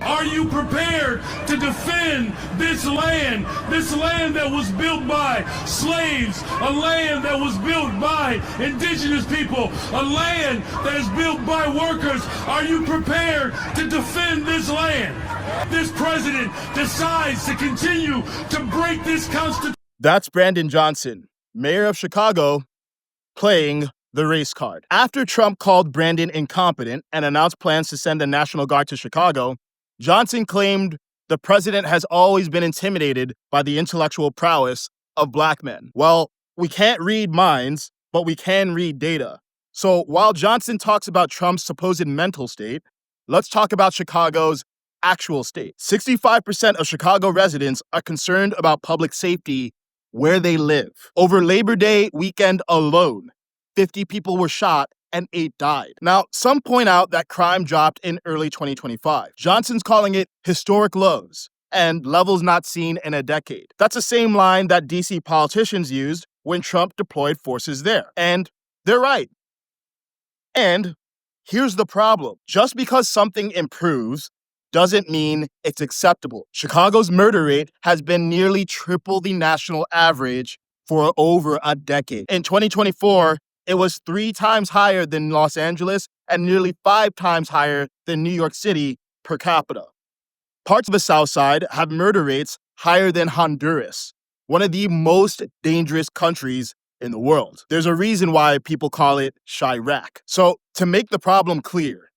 Are you prepared to defend this land that was built by slaves, a land that was built by indigenous people, a land that is built by workers? Are you prepared to defend this land? This president decides to continue to break this Constitution. That's Brandon Johnson, mayor of Chicago, playing the race card. After Trump called Brandon incompetent and announced plans to send the National Guard to Chicago, Johnson claimed the president has always been intimidated by the intellectual prowess of black men. Well, we can't read minds, but we can read data. So while Johnson talks about Trump's supposed mental state, let's talk about Chicago's actual state. 65% of Chicago residents are concerned about public safety where they live. Over Labor Day weekend alone, 50 people were shot and 8 died. Now, some point out that crime dropped in early 2025. Johnson's calling it historic lows and levels not seen in a decade. That's the same line that DC politicians used when Trump deployed forces there. And they're right. And here's the problem. Just because something improves doesn't mean it's acceptable. Chicago's murder rate has been nearly triple the national average for over a decade. In 2024, it was 3 times higher than Los Angeles and nearly 5 times higher than New York City per capita. Parts of the South Side have murder rates higher than Honduras, one of the most dangerous countries in the world. There's a reason why people call it Chirac. So, to make the problem clear,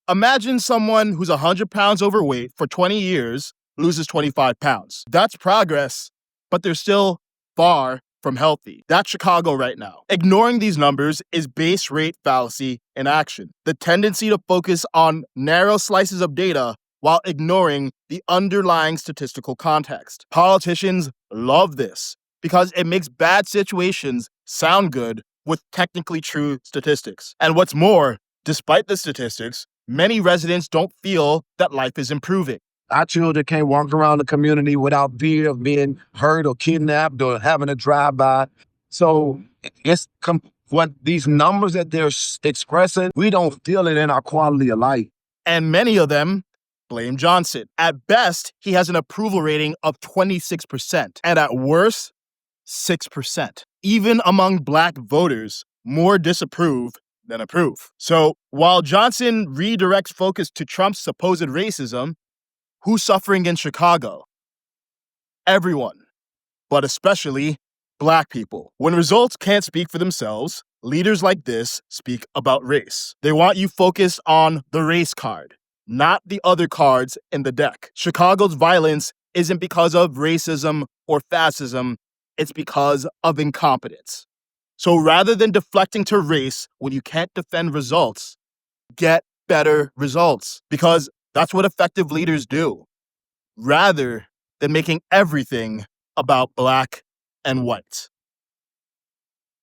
imagine someone who's 100 pounds overweight for 20 years loses 25 pounds. That's progress, but they're still far from healthy. That's Chicago right now. Ignoring these numbers is base rate fallacy in action. The tendency to focus on narrow slices of data while ignoring the underlying statistical context. Politicians love this because it makes bad situations sound good with technically true statistics. And what's more, despite the statistics, many residents don't feel that life is improving. Our children can't walk around the community without fear of being hurt or kidnapped or having a drive-by. So it's what these numbers that they're expressing, we don't feel it in our quality of life. And many of them blame Johnson. At best, he has an approval rating of 26%, and at worst, 6%. Even among black voters, more disapprove than approve. So while Johnson redirects focus to Trump's supposed racism, who's suffering in Chicago? Everyone, but especially black people. When results can't speak for themselves, leaders like this speak about race. They want you focused on the race card, not the other cards in the deck. Chicago's violence isn't because of racism or fascism, it's because of incompetence. So rather than deflecting to race when you can't defend results, get better results, because that's what effective leaders do, rather than making everything about black and white.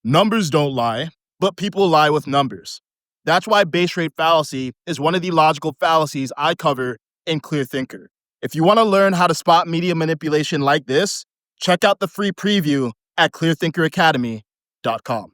Numbers don't lie, but people lie with numbers. That's why base rate fallacy is one of the logical fallacies I cover in Clear Thinker. If you want to learn how to spot media manipulation like this, check out the free preview at clearthinkeracademy.com.